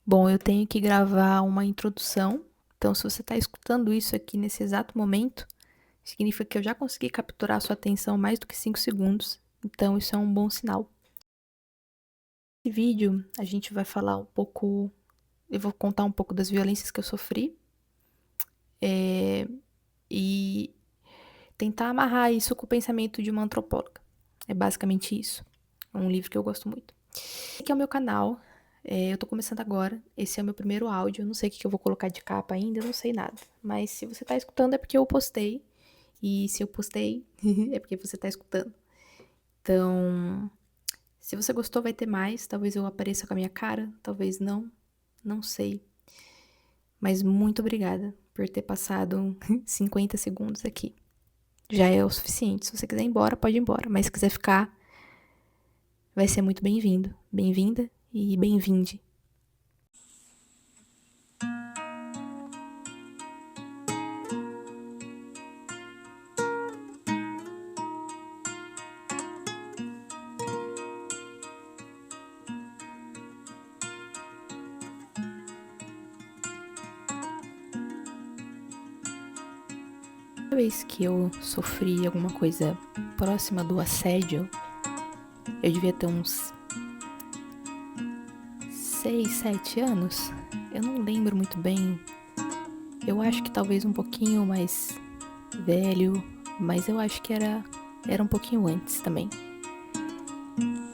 Bom, eu tenho que gravar uma introdução, então se você está escutando isso aqui nesse exato momento, significa que eu já consegui capturar a sua atenção mais do que 5 segundos, então isso é um bom sinal. Nesse vídeo, a gente vai falar um pouco, eu vou contar um pouco das violências que eu sofri, e tentar amarrar isso com o pensamento de uma antropóloga. É basicamente isso. É um livro que eu gosto muito. Esse aqui é o meu canal. Eu tô começando agora. Esse é o meu primeiro áudio. Eu não sei o que eu vou colocar de capa ainda, eu não sei nada. Mas se você tá escutando é porque eu postei. E se eu postei, é porque você tá escutando. Então, se você gostou, vai ter mais. Talvez eu apareça com a minha cara, talvez não. Não sei. Mas muito obrigada por ter passado 50 segundos aqui. Já é o suficiente. Se você quiser ir embora, pode ir embora. Mas se quiser ficar, vai ser muito bem-vindo. Bem-vinda e bem-vinde. Toda vez que eu sofri alguma coisa próxima do assédio, eu devia ter uns 6, 7 anos. Eu não lembro muito bem. Eu acho que talvez um pouquinho mais velho, mas eu acho que era um pouquinho antes também.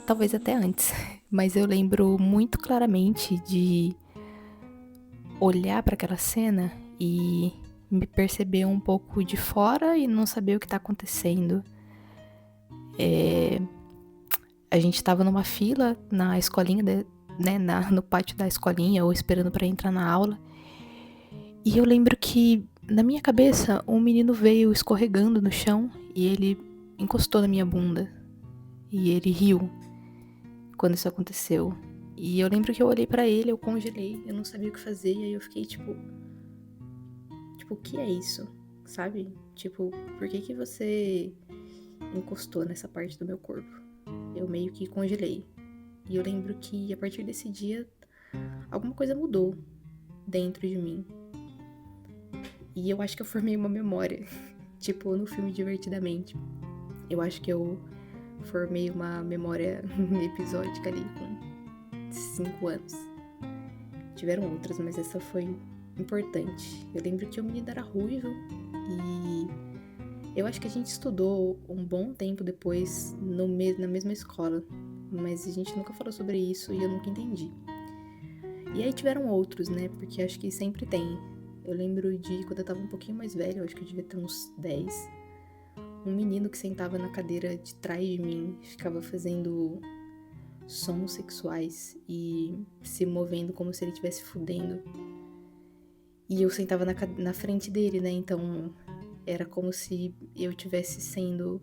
Talvez até antes. Mas eu lembro muito claramente de olhar para aquela cena e me perceber um pouco de fora e não saber o que tá acontecendo. A gente tava numa fila na escolinha, né, no pátio da escolinha, ou esperando para entrar na aula. E eu lembro que, na minha cabeça, um menino veio escorregando no chão e ele encostou na minha bunda. E ele riu quando isso aconteceu. E eu lembro que eu olhei pra ele, eu congelei, eu não sabia o que fazer, e aí eu fiquei tipo, o que é isso? Sabe? Tipo, por que você encostou nessa parte do meu corpo? Eu meio que congelei. E eu lembro que a partir desse dia, alguma coisa mudou dentro de mim. E eu acho que eu formei uma memória, tipo no filme Divertidamente. Eu acho que eu formei uma memória episódica ali com 5 anos. Tiveram outras, mas essa foi importante. Eu lembro que o menino era ruivo e eu acho que a gente estudou um bom tempo depois na mesma escola, mas a gente nunca falou sobre isso e eu nunca entendi. E aí tiveram outros, né? Porque acho que sempre tem. Eu lembro de quando eu tava um pouquinho mais velho, acho que eu devia ter uns 10. Um menino que sentava na cadeira de trás de mim ficava fazendo sons sexuais e se movendo como se ele estivesse fudendo. E eu sentava na frente dele, né? Então era como se eu tivesse sendo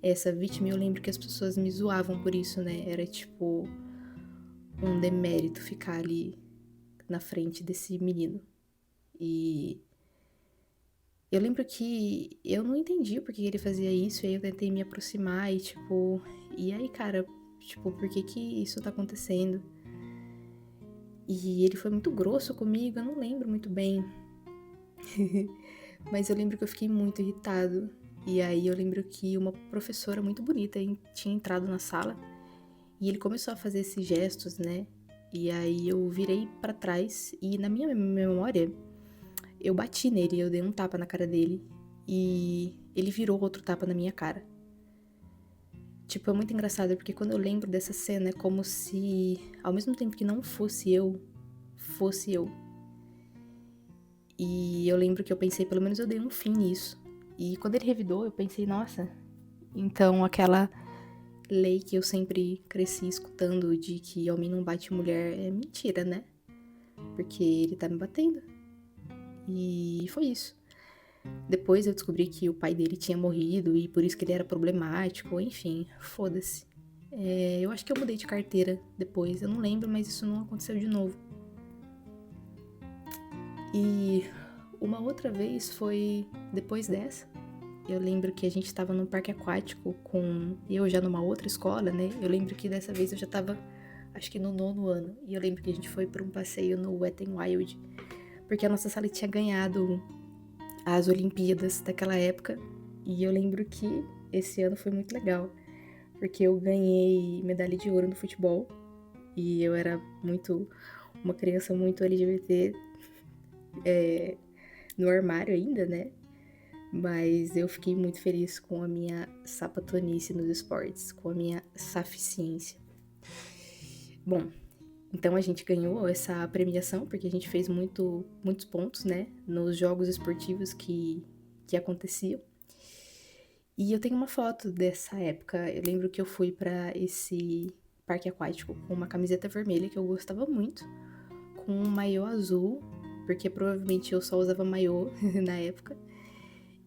essa vítima. E eu lembro que as pessoas me zoavam por isso, né? Era tipo um demérito ficar ali na frente desse menino. E eu lembro que eu não entendi por que ele fazia isso, e aí eu tentei me aproximar e tipo, e aí, cara, tipo, por que isso tá acontecendo? E ele foi muito grosso comigo, eu não lembro muito bem. Mas eu lembro que eu fiquei muito irritado. E aí eu lembro que uma professora muito bonita tinha entrado na sala e ele começou a fazer esses gestos, né? E aí eu virei pra trás e na minha memória eu bati nele, eu dei um tapa na cara dele e ele virou outro tapa na minha cara. Tipo, é muito engraçado porque quando eu lembro dessa cena é como se, ao mesmo tempo que não fosse eu, fosse eu. E eu lembro que eu pensei, pelo menos eu dei um fim nisso. E quando ele revidou, eu pensei, nossa, então aquela lei que eu sempre cresci escutando de que homem não bate mulher é mentira, né? Porque ele tá me batendo. E foi isso. Depois eu descobri que o pai dele tinha morrido e por isso que ele era problemático, enfim, foda-se. Eu acho que eu mudei de carteira depois, eu não lembro, mas isso não aconteceu de novo. E uma outra vez foi depois dessa. Eu lembro que a gente estava num parque aquático com eu já numa outra escola, né? Eu lembro que dessa vez eu já tava acho que no 9º ano. E eu lembro que a gente foi pra um passeio no Wet n Wild, porque a nossa sala tinha ganhado as Olimpíadas daquela época. E eu lembro que esse ano foi muito legal, porque eu ganhei medalha de ouro no futebol. E eu era uma criança muito LGBT, no armário ainda, né? Mas eu fiquei muito feliz com a minha sapatonice nos esportes, com a minha saficiência. Bom, então a gente ganhou essa premiação porque a gente fez muitos pontos, né? Nos jogos esportivos que aconteciam. E eu tenho uma foto dessa época. Eu lembro que eu fui pra esse parque aquático com uma camiseta vermelha que eu gostava muito, com um maiô azul, porque provavelmente eu só usava maiô na época,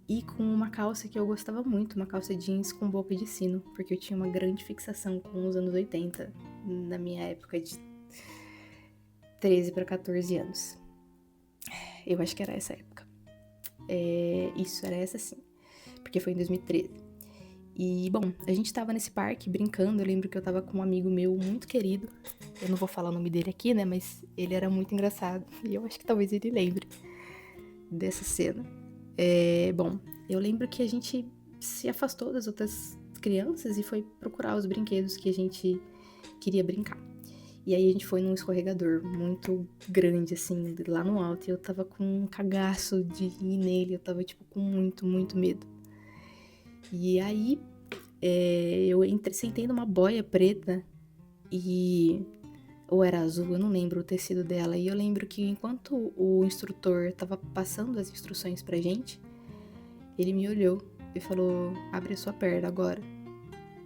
e com uma calça que eu gostava muito, uma calça jeans com boca de sino, porque eu tinha uma grande fixação com os anos 80, na minha época de 13 para 14 anos. Eu acho que era essa época. Isso, era essa sim, porque foi em 2013. E, bom, a gente tava nesse parque brincando. Eu lembro que eu tava com um amigo meu muito querido. Eu não vou falar o nome dele aqui, né? Mas ele era muito engraçado. E eu acho que talvez ele lembre dessa cena. Bom, eu lembro que a gente se afastou das outras crianças e foi procurar os brinquedos que a gente queria brincar. E aí a gente foi num escorregador muito grande, assim, lá no alto. E eu tava com um cagaço de ir nele. Eu tava, tipo, com muito medo. E aí, eu sentei numa boia preta ou era azul, eu não lembro o tecido dela. E eu lembro que enquanto o instrutor tava passando as instruções pra gente, ele me olhou e falou: abre a sua perna agora.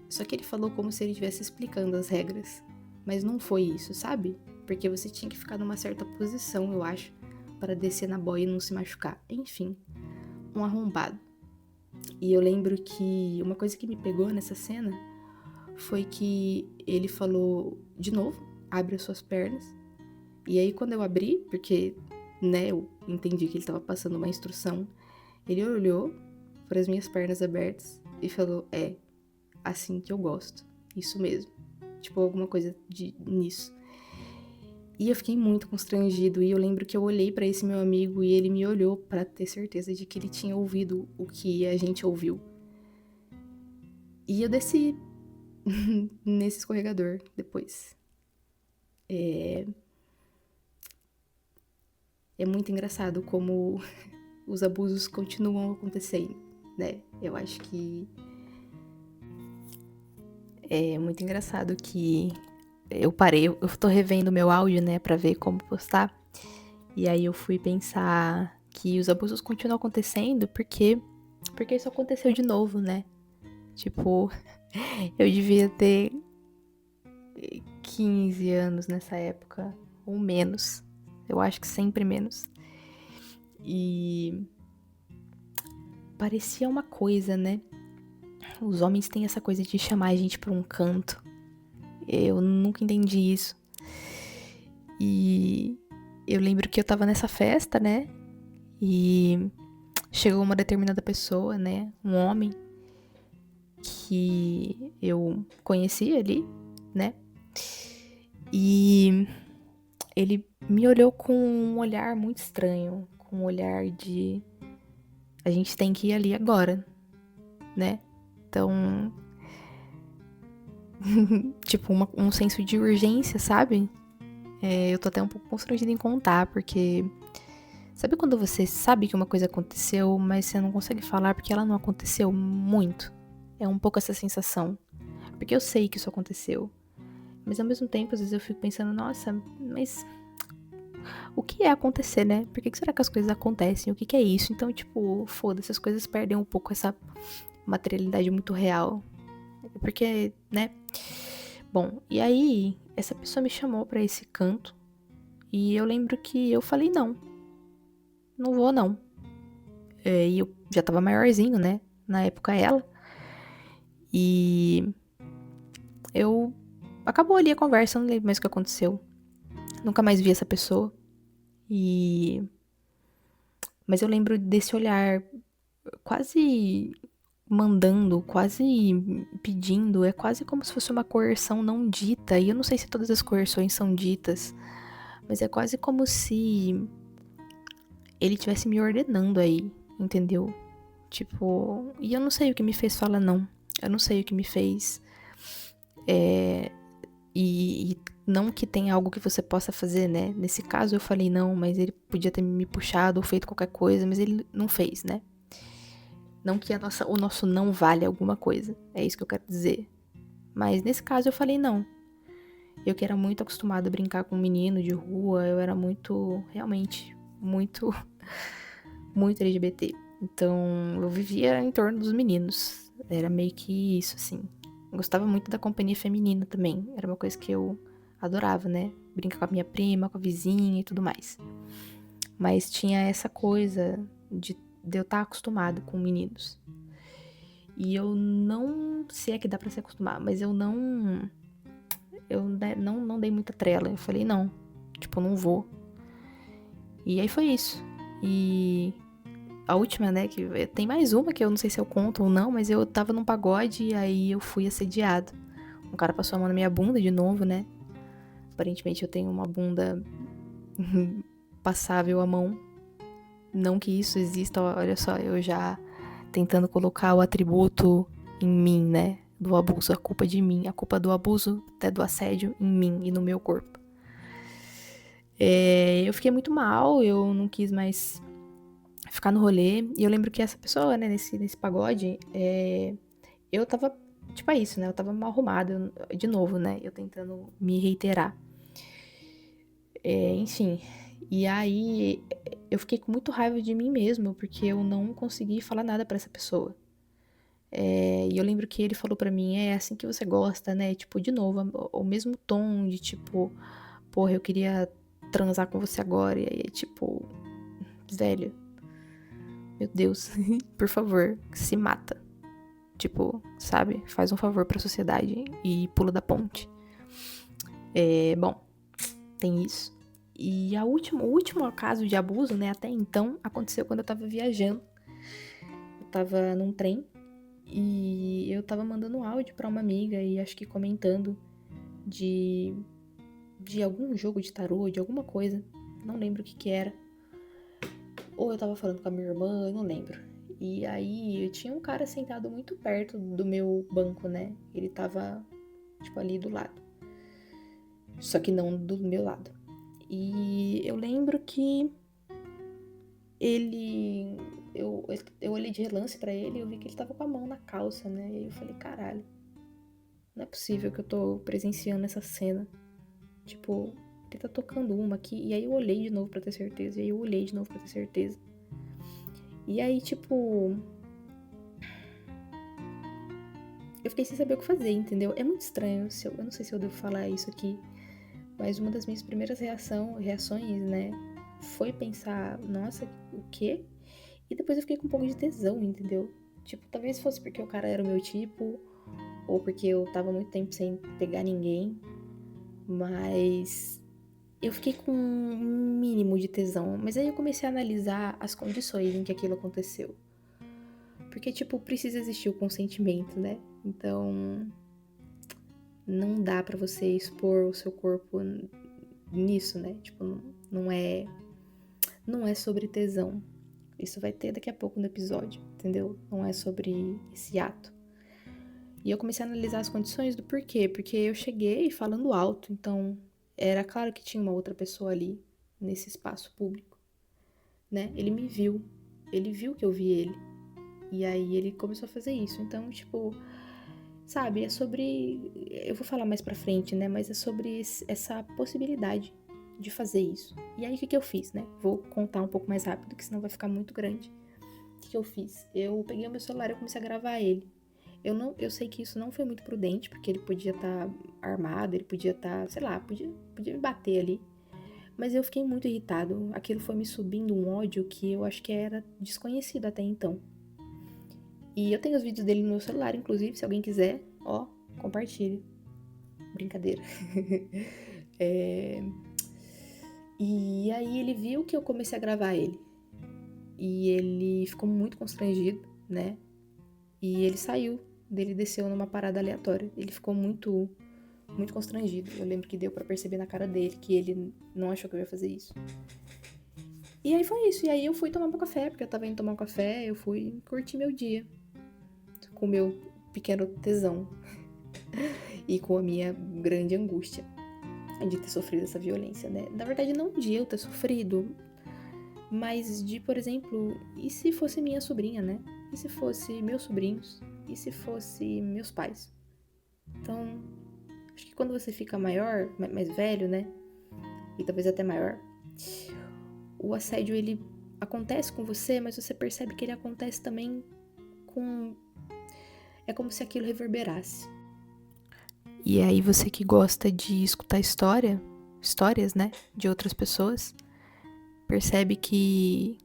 Só que ele falou como se ele estivesse explicando as regras. Mas não foi isso, sabe? Porque você tinha que ficar numa certa posição, eu acho, para descer na boia e não se machucar. Enfim, um arrombado. E eu lembro que uma coisa que me pegou nessa cena foi que ele falou de novo: abre as suas pernas. E aí quando eu abri, porque, né, eu entendi que ele estava passando uma instrução, ele olhou para as minhas pernas abertas e falou: assim que eu gosto, isso mesmo. Tipo, alguma coisa nisso. E eu fiquei muito constrangido, e eu lembro que eu olhei pra esse meu amigo e ele me olhou pra ter certeza de que ele tinha ouvido o que a gente ouviu. E eu desci nesse escorregador depois. É muito engraçado como os abusos continuam acontecendo, né? Eu acho que é muito engraçado que eu parei, eu tô revendo meu áudio, né, pra ver como postar. E aí eu fui pensar que os abusos continuam acontecendo porque isso aconteceu de novo, né? Tipo, eu devia ter 15 anos nessa época, ou menos. Eu acho que sempre menos. E parecia uma coisa, né? Os homens têm essa coisa de chamar a gente pra um canto. Eu nunca entendi isso. E eu lembro que eu tava nessa festa, né? E chegou uma determinada pessoa, né? Um homem que eu conheci ali, né? E ele me olhou com um olhar muito estranho, com um olhar de a gente tem que ir ali agora, né? Então, tipo, um senso de urgência, sabe? Eu tô até um pouco constrangida em contar, porque sabe quando você sabe que uma coisa aconteceu, mas você não consegue falar porque ela não aconteceu muito? É um pouco essa sensação. Porque eu sei que isso aconteceu. Mas ao mesmo tempo, às vezes eu fico pensando, nossa, mas o que é acontecer, né? Por que será que as coisas acontecem? O que é isso? Então, tipo, foda-se, as coisas perdem um pouco essa materialidade muito real. Porque, né? Bom, e aí, essa pessoa me chamou pra esse canto. E eu lembro que eu falei, não vou não. E eu já tava maiorzinho, né? Na época ela. E eu... Acabou ali a conversa, eu não lembro mais o que aconteceu. Nunca mais vi essa pessoa. Mas eu lembro desse olhar quase mandando, quase pedindo, é quase como se fosse uma coerção não dita, e eu não sei se todas as coerções são ditas, mas é quase como se ele estivesse me ordenando aí, entendeu? Tipo, e eu não sei o que me fez falar não, eu não sei o que me fez, e não que tenha algo que você possa fazer, né? Nesse caso eu falei não, mas ele podia ter me puxado ou feito qualquer coisa, mas ele não fez, né? Não que o nosso não vale alguma coisa, é isso que eu quero dizer. Mas nesse caso eu falei não. Eu que era muito acostumada a brincar com um menino de rua, eu era muito, realmente, muito, muito LGBT. Então eu vivia em torno dos meninos. Era meio que isso, assim. Eu gostava muito da companhia feminina também. Era uma coisa que eu adorava, né? Brincar com a minha prima, com a vizinha e tudo mais. Mas tinha essa coisa de eu estar acostumado com meninos. E eu não, se é que dá pra se acostumar, mas eu não dei muita trela. Eu falei, não, tipo, não vou. E aí foi isso. E a última, né, que tem mais uma que eu não sei se eu conto ou não, mas eu tava num pagode e aí eu fui assediado. Um cara passou a mão na minha bunda de novo, né? Aparentemente eu tenho uma bunda passável à mão. Não que isso exista, olha só, eu já tentando colocar o atributo em mim, né? Do abuso, a culpa de mim, a culpa do abuso, até do assédio em mim e no meu corpo. Eu fiquei muito mal, eu não quis mais ficar no rolê. E eu lembro que essa pessoa, né, nesse pagode, eu tava, tipo, é isso, né? Eu tava mal arrumada, de novo, né? Eu tentando me reiterar. Enfim. E aí, eu fiquei com muito raiva de mim mesmo, porque eu não consegui falar nada pra essa pessoa. E eu lembro que ele falou pra mim, é assim que você gosta, né? Tipo, de novo, o mesmo tom de tipo, porra, eu queria transar com você agora. E aí, tipo, velho, meu Deus, por favor, se mata. Tipo, sabe? Faz um favor pra sociedade e pula da ponte. Bom, tem isso. E o último caso de abuso, né, até então, aconteceu quando eu tava viajando. Eu tava num trem e eu tava mandando um áudio pra uma amiga e acho que comentando de algum jogo de tarô, de alguma coisa. Não lembro o que era. Ou eu tava falando com a minha irmã, eu não lembro. E aí tinha um cara sentado muito perto do meu banco, né? Ele tava, tipo, ali do lado. Só que não do meu lado. E eu lembro que ele. Eu olhei de relance pra ele e eu vi que ele tava com a mão na calça, né? E aí eu falei, caralho, não é possível que eu tô presenciando essa cena. Tipo, ele tá tocando uma aqui. E aí eu olhei de novo pra ter certeza. E aí eu olhei de novo pra ter certeza. E aí, tipo. Eu fiquei sem saber o que fazer, entendeu? É muito estranho. Eu não sei se eu devo falar isso aqui. Mas uma das minhas primeiras reações, né? Foi pensar, nossa, o quê? E depois eu fiquei com um pouco de tesão, entendeu? Tipo, talvez fosse porque o cara era o meu tipo. Ou porque eu tava muito tempo sem pegar ninguém. Mas eu fiquei com um mínimo de tesão. Mas aí eu comecei a analisar as condições em que aquilo aconteceu. Porque, tipo, precisa existir o consentimento, né? Então, não dá pra você expor o seu corpo nisso, né? Tipo, não é sobre tesão. Isso vai ter daqui a pouco no episódio, entendeu? Não é sobre esse ato. E eu comecei a analisar as condições do porquê. Porque eu cheguei falando alto, então era claro que tinha uma outra pessoa ali, nesse espaço público, né? Ele me viu. Ele viu que eu vi ele. E aí ele começou a fazer isso. Então, tipo, sabe, é sobre. Eu vou falar mais pra frente, né? Mas é sobre essa possibilidade de fazer isso. E aí o que eu fiz, né? Vou contar um pouco mais rápido, que senão vai ficar muito grande. O que eu fiz? Eu peguei o meu celular e comecei a gravar ele. Eu sei que isso não foi muito prudente, porque ele podia estar armado, ele podia estar, sei lá, podia me bater ali. Mas eu fiquei muito irritado. Aquilo foi me subindo um ódio que eu acho que era desconhecido até então. E eu tenho os vídeos dele no meu celular, inclusive, se alguém quiser, ó, compartilhe. Brincadeira. E aí ele viu que eu comecei a gravar ele. E ele ficou muito constrangido, né? e ele saiu, ele desceu numa parada aleatória. Ele ficou muito, muito constrangido. Eu lembro que deu pra perceber na cara dele que ele não achou que eu ia fazer isso. E aí foi isso. E aí eu fui tomar meu café, porque eu tava indo tomar um café, eu fui curtir meu dia com o meu pequeno tesão e com a minha grande angústia de ter sofrido essa violência, né? Na verdade, não de eu ter sofrido, mas de, por exemplo, e se fosse minha sobrinha, né? E se fosse meus sobrinhos? E se fosse meus pais? Então, acho que quando você fica maior, mais velho, né? E talvez até maior, o assédio, ele acontece com você, mas você percebe que ele acontece também com... É como se aquilo reverberasse. E aí você que gosta de escutar histórias, né, de outras pessoas, percebe que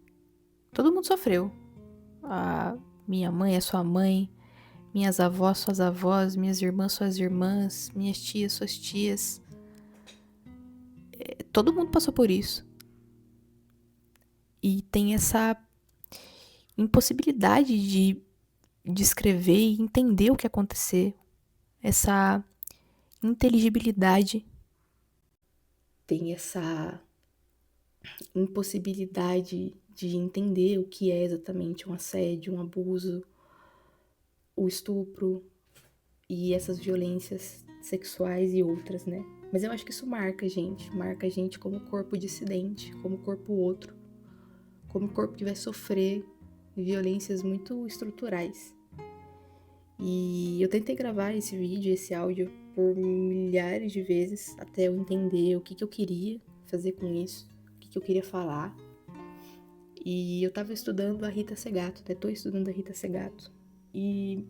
todo mundo sofreu. A minha mãe, a sua mãe, minhas avós, suas avós, minhas irmãs, suas irmãs, minhas tias, suas tias. Todo mundo passou por isso. E tem essa impossibilidade de descrever e entender o que aconteceu. Essa inteligibilidade. Tem essa impossibilidade de entender o que é exatamente um assédio, um abuso, o estupro e essas violências sexuais e outras, né? Mas eu acho que isso marca a gente como corpo dissidente, como corpo outro, como corpo que vai sofrer violências muito estruturais. E eu tentei gravar esse vídeo, esse áudio, por milhares de vezes até eu entender o que eu queria fazer com isso, o que eu queria falar. E eu tava estudando a Rita Segato, né? Tô estudando a Rita Segato. E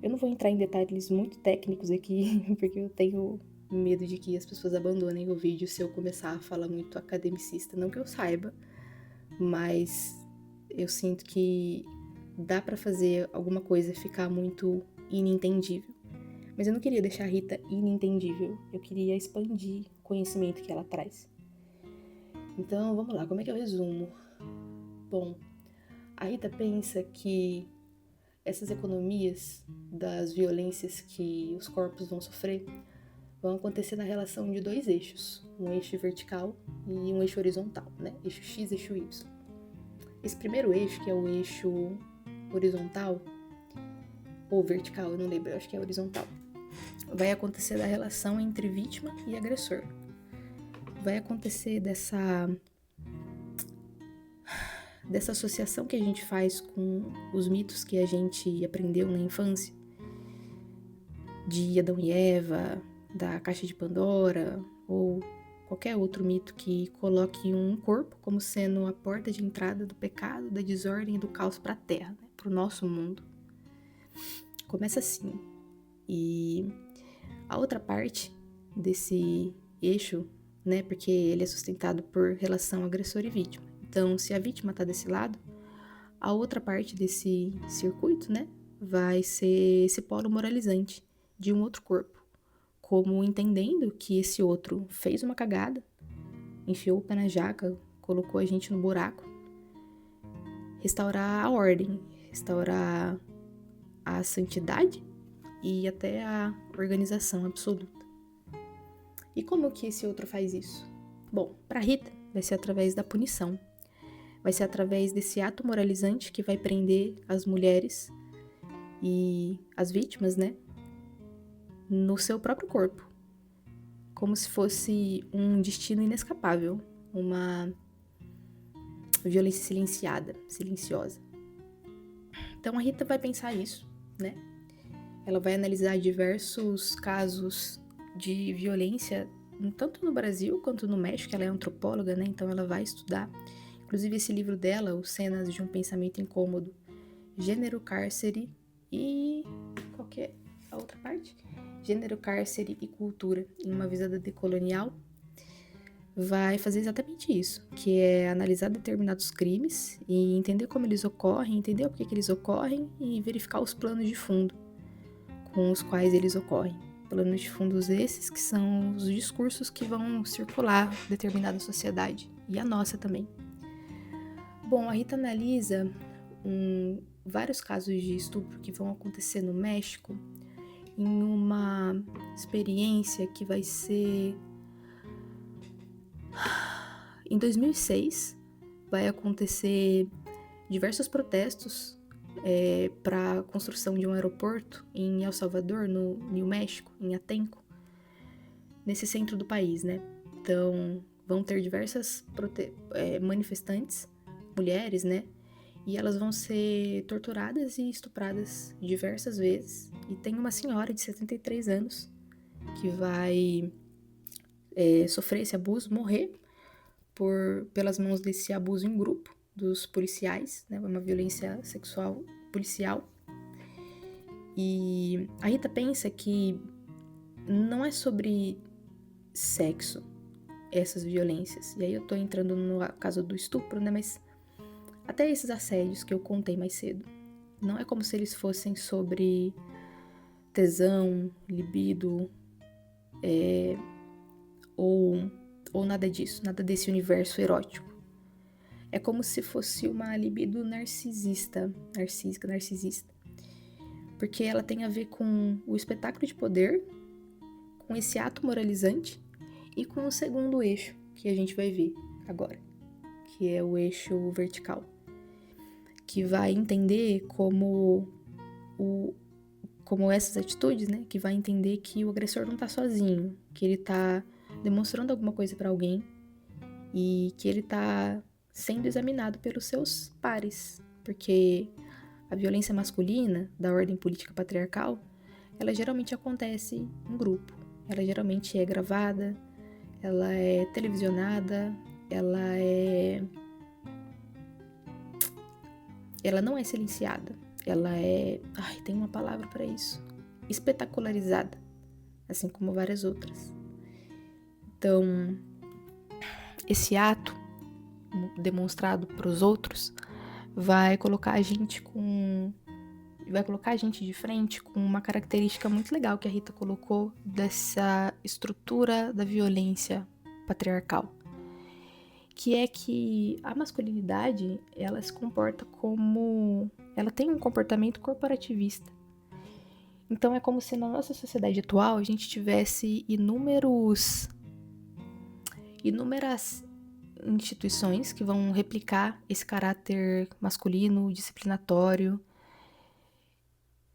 eu não vou entrar em detalhes muito técnicos aqui, porque eu tenho medo de que as pessoas abandonem o vídeo se eu começar a falar muito academicista. Não que eu saiba, mas eu sinto que dá pra fazer alguma coisa ficar muito inentendível. Mas eu não queria deixar a Rita inentendível, eu queria expandir o conhecimento que ela traz. Então, vamos lá, como é que eu resumo? Bom, a Rita pensa que essas economias das violências que os corpos vão sofrer vão acontecer na relação de dois eixos, um eixo vertical e um eixo horizontal, né? Eixo X, eixo Y. Esse primeiro eixo, que é o eixo horizontal, ou vertical, eu não lembro, eu acho que é horizontal, vai acontecer da relação entre vítima e agressor. Vai acontecer dessa associação que a gente faz com os mitos que a gente aprendeu na infância, de Adão e Eva, da Caixa de Pandora, ou qualquer outro mito que coloque um corpo como sendo a porta de entrada do pecado, da desordem e do caos para a Terra, né, para o nosso mundo. Começa assim. E a outra parte desse eixo, né, porque ele é sustentado por relação agressor e vítima. Então, se a vítima está desse lado, a outra parte desse circuito, né, vai ser esse polo moralizante de um outro corpo, como entendendo que esse outro fez uma cagada, enfiou o pé na jaca, colocou a gente no buraco, restaurar a ordem, restaurar a santidade e até a organização absoluta. E como que esse outro faz isso? Bom, para Rita, vai ser através da punição. Vai ser através desse ato moralizante que vai prender as mulheres e as vítimas, né, no seu próprio corpo. Como se fosse um destino inescapável, uma violência silenciosa. Então a Rita vai pensar isso, né? Ela vai analisar diversos casos de violência, tanto no Brasil quanto no México. Ela é antropóloga, né? Então ela vai estudar. Inclusive esse livro dela, Os Cenas de um Pensamento Incômodo, Gênero, Cárcere e... qual que é a outra parte? Gênero, Cárcere e Cultura, em uma visada decolonial, vai fazer exatamente isso, que é analisar determinados crimes e entender como eles ocorrem, entender por que eles ocorrem e verificar os planos de fundo com os quais eles ocorrem. Planos de fundos esses que são os discursos que vão circular em determinada sociedade, e a nossa também. Bom, a Rita analisa vários casos de estupro que vão acontecer no México em uma experiência que vai ser... Em 2006, vai acontecer diversos protestos para a construção de um aeroporto em El Salvador, no New México, em Atenco, nesse centro do país, né? Então, vão ter diversas manifestantes, mulheres, né? E elas vão ser torturadas e estupradas diversas vezes. E tem uma senhora de 73 anos que vai sofrer esse abuso, morrer pelas mãos desse abuso em grupo dos policiais, né? Uma violência sexual policial. E a Rita pensa que não é sobre sexo essas violências. E aí eu tô entrando no caso do estupro, né? Mas até esses assédios que eu contei mais cedo, não é como se eles fossem sobre tesão, libido, ou nada disso, nada desse universo erótico. É como se fosse uma libido narcisista, porque ela tem a ver com o espetáculo de poder, com esse ato moralizante e com o segundo eixo que a gente vai ver agora, que é o eixo vertical, que vai entender como essas atitudes, né, que vai entender que o agressor não tá sozinho, que ele tá demonstrando alguma coisa pra alguém e que ele tá sendo examinado pelos seus pares, porque a violência masculina da ordem política patriarcal, ela geralmente acontece em grupo, ela geralmente é gravada, ela é televisionada, ela não é silenciada, ela é... tem uma palavra para isso. Espetacularizada, assim como várias outras. Então, esse ato demonstrado para os outros vai colocar a gente de frente com uma característica muito legal que a Rita colocou dessa estrutura da violência patriarcal, que é que a masculinidade, ela se comporta como... ela tem um comportamento corporativista. Então é como se na nossa sociedade atual a gente tivesse inúmeras instituições que vão replicar esse caráter masculino, disciplinatório,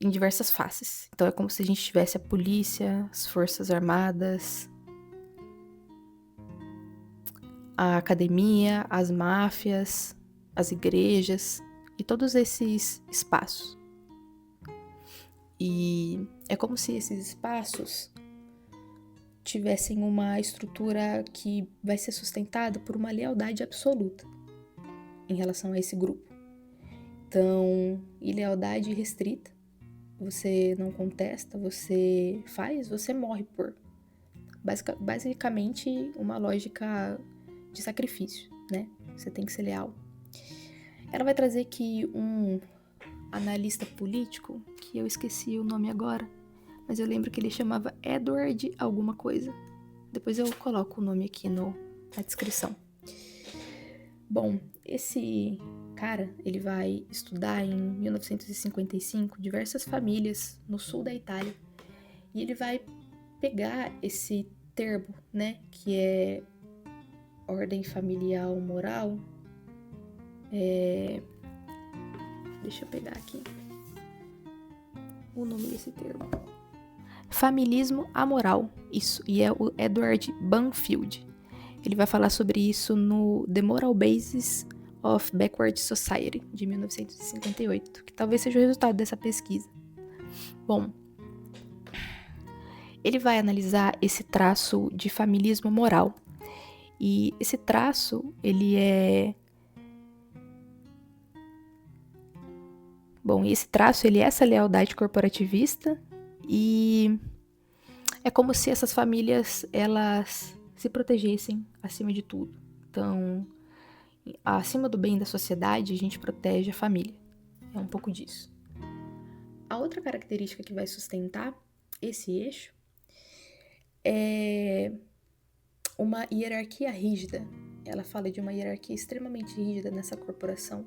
em diversas faces. Então é como se a gente tivesse a polícia, as forças armadas, a academia, as máfias, as igrejas e todos esses espaços. E é como se esses espaços tivessem uma estrutura que vai ser sustentada por uma lealdade absoluta em relação a esse grupo. Então, ilealdade restrita, você não contesta, você faz, você morre por. Basicamente, uma lógica de sacrifício, né? Você tem que ser leal. Ela vai trazer que um analista político, que eu esqueci o nome agora, mas eu lembro que ele chamava Edward alguma coisa. Depois eu coloco o nome aqui na descrição. Bom, esse cara, ele vai estudar em 1955 diversas famílias no sul da Itália. E ele vai pegar esse termo, né, que é ordem familiar moral. Deixa eu pegar aqui o nome desse termo. Familismo amoral, isso, e é o Edward Banfield. Ele vai falar sobre isso no The Moral Basis of Backward Society, de 1958, que talvez seja o resultado dessa pesquisa. Bom, ele vai analisar esse traço de familismo moral. E esse traço, ele é... Bom, esse traço, ele é essa lealdade corporativista e é como se essas famílias, elas se protegessem acima de tudo. Então, acima do bem da sociedade, a gente protege a família. É um pouco disso. A outra característica que vai sustentar esse eixo é uma hierarquia rígida. Ela fala de uma hierarquia extremamente rígida nessa corporação,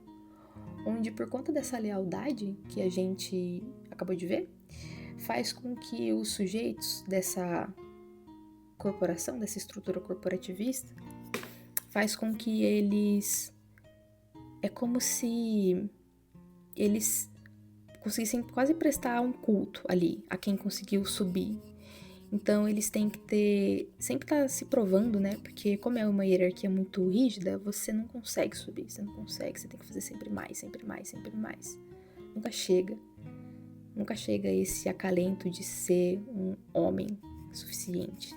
onde por conta dessa lealdade que a gente acabou de ver, faz com que os sujeitos dessa corporação, dessa estrutura corporativista, faz com que eles... É como se eles conseguissem quase prestar um culto ali a quem conseguiu subir. Então eles têm que sempre estar se provando, né? Porque como é uma hierarquia muito rígida, você não consegue subir, você não consegue, você tem que fazer sempre mais, sempre mais, sempre mais. Nunca chega esse acalento de ser um homem suficiente.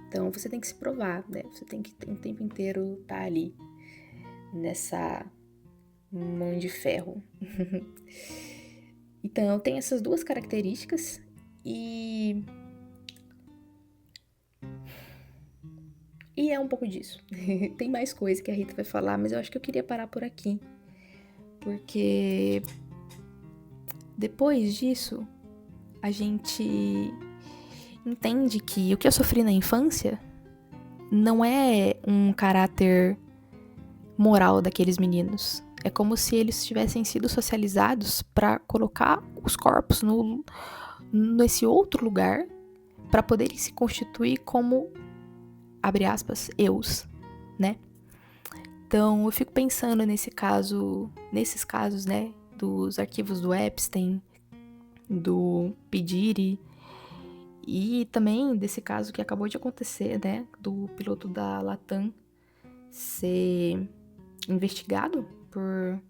Então você tem que se provar, né? Você tem que o tempo inteiro estar ali nessa mão de ferro. Então tem essas duas características e é um pouco disso. Tem mais coisa que a Rita vai falar, mas eu acho que eu queria parar por aqui. Porque depois disso, a gente entende que o que eu sofri na infância não é um caráter moral daqueles meninos. É como se eles tivessem sido socializados para colocar os corpos nesse outro lugar para poderem se constituir como, abre aspas, eus, né? Então eu fico pensando nesses casos, né, dos arquivos do Epstein, do P. Diddy, e também desse caso que acabou de acontecer, né, do piloto da Latam ser investigado por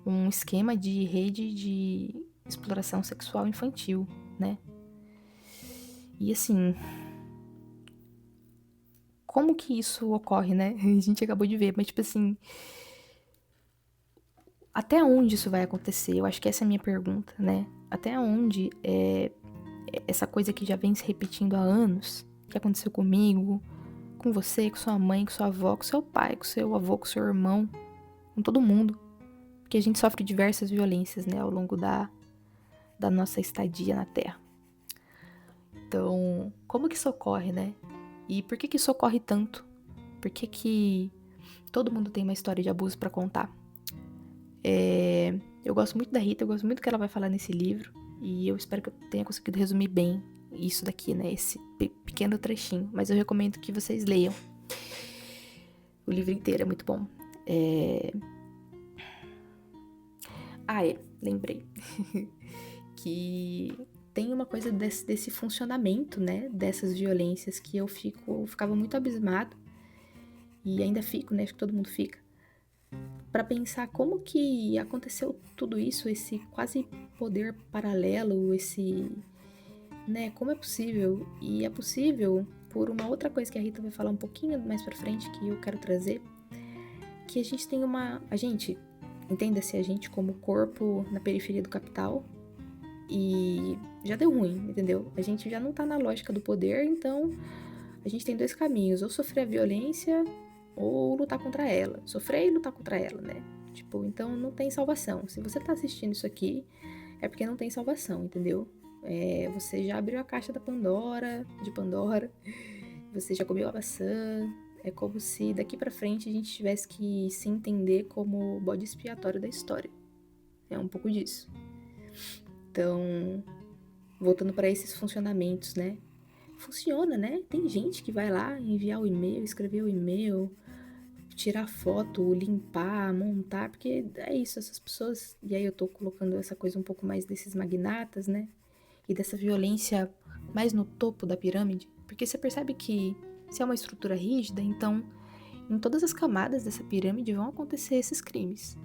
um esquema de rede de exploração sexual infantil, né? E assim, como que isso ocorre, né? A gente acabou de ver, mas tipo assim, até onde isso vai acontecer? Eu acho que essa é a minha pergunta, né? Até onde essa coisa que já vem se repetindo há anos, que aconteceu comigo, com você, com sua mãe, com sua avó, com seu pai, com seu avô, com seu irmão, com todo mundo. Porque a gente sofre diversas violências, né, ao longo da nossa estadia na Terra. Então, como que isso ocorre, né? E por que isso ocorre tanto? Por que todo mundo tem uma história de abuso pra contar? Eu gosto muito da Rita, eu gosto muito do que ela vai falar nesse livro, e eu espero que eu tenha conseguido resumir bem isso daqui, né? Esse pequeno trechinho. Mas eu recomendo que vocês leiam. O livro inteiro é muito bom. Lembrei. Que tem uma coisa desse funcionamento, né? Dessas violências que eu ficava muito abismado. E ainda fico, né? Acho que todo mundo fica. Pra pensar como que aconteceu tudo isso, esse quase poder paralelo, né? Como é possível? E é possível por uma outra coisa que a Rita vai falar um pouquinho mais pra frente, que eu quero trazer, que a gente tem entenda-se a gente como corpo na periferia do capital, e já deu ruim, entendeu? A gente já não tá na lógica do poder, então a gente tem dois caminhos, ou sofrer a violência ou lutar contra ela. Sofrer e lutar contra ela, né? Tipo, então não tem salvação. Se você tá assistindo isso aqui, é porque não tem salvação, entendeu? Você já abriu a caixa de Pandora, você já comeu a maçã. É como se daqui pra frente a gente tivesse que se entender como bode expiatório da história. É um pouco disso. Então, voltando para esses funcionamentos, né? Funciona, né? Tem gente que vai lá enviar o e-mail, escrever o e-mail, tirar foto, limpar, montar, porque é isso, essas pessoas... E aí eu tô colocando essa coisa um pouco mais desses magnatas, né? E dessa violência mais no topo da pirâmide. Porque você percebe que se é uma estrutura rígida, então em todas as camadas dessa pirâmide vão acontecer esses crimes.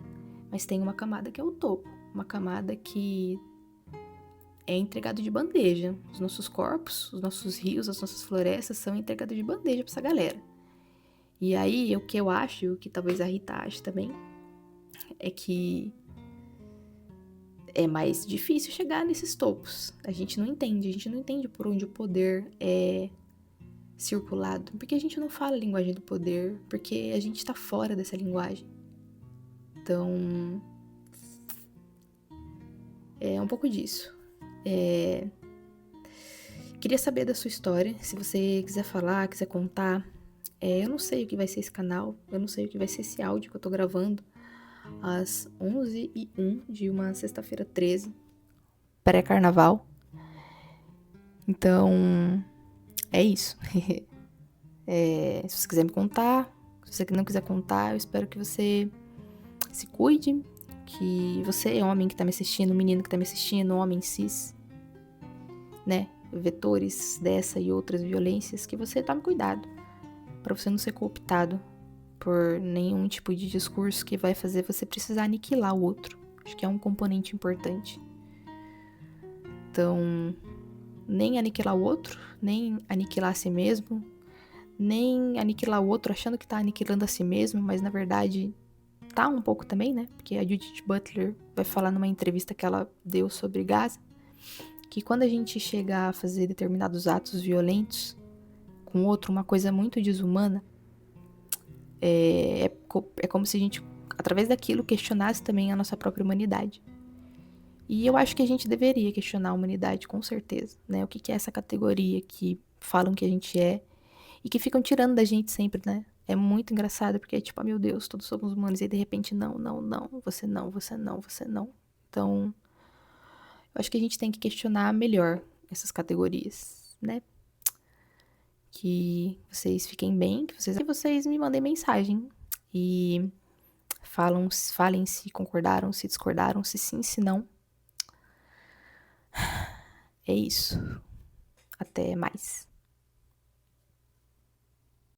Mas tem uma camada que é o topo, uma camada que é entregado de bandeja. Os nossos corpos, os nossos rios, as nossas florestas são entregados de bandeja pra essa galera. E aí, o que eu acho, o que talvez a Rita ache também, é que é mais difícil chegar nesses topos. A gente não entende por onde o poder é circulado, porque a gente não fala a linguagem do poder, porque a gente tá fora dessa linguagem. Então, é um pouco disso. Queria saber da sua história, se você quiser falar, quiser contar. Eu não sei o que vai ser esse canal, eu não sei o que vai ser esse áudio que eu tô gravando, às 11h01 de uma sexta-feira 13, pré-carnaval. Então, é isso. Se você quiser me contar, se você não quiser contar, eu espero que você se cuide, que você, homem que tá me assistindo, menino que tá me assistindo, homem cis, né, vetores dessa e outras violências, que você tome cuidado, pra você não ser cooptado por nenhum tipo de discurso que vai fazer você precisar aniquilar o outro. Acho que é um componente importante. Então, nem aniquilar o outro, nem aniquilar a si mesmo, nem aniquilar o outro achando que tá aniquilando a si mesmo, mas na verdade tá um pouco também, né? Porque a Judith Butler vai falar numa entrevista que ela deu sobre Gaza, que quando a gente chega a fazer determinados atos violentos com outro, uma coisa muito desumana, é como se a gente, através daquilo, questionasse também a nossa própria humanidade. E eu acho que a gente deveria questionar a humanidade, com certeza, né? O que é essa categoria que falam que a gente é e que ficam tirando da gente sempre, né? É muito engraçado, porque é tipo, meu Deus, todos somos humanos, e de repente, não, não, não, você não, você não, você não. Então, eu acho que a gente tem que questionar melhor essas categorias, né? Que vocês fiquem bem, que vocês me mandem mensagem e falem se concordaram, se discordaram, se sim, se não. É isso. Até mais.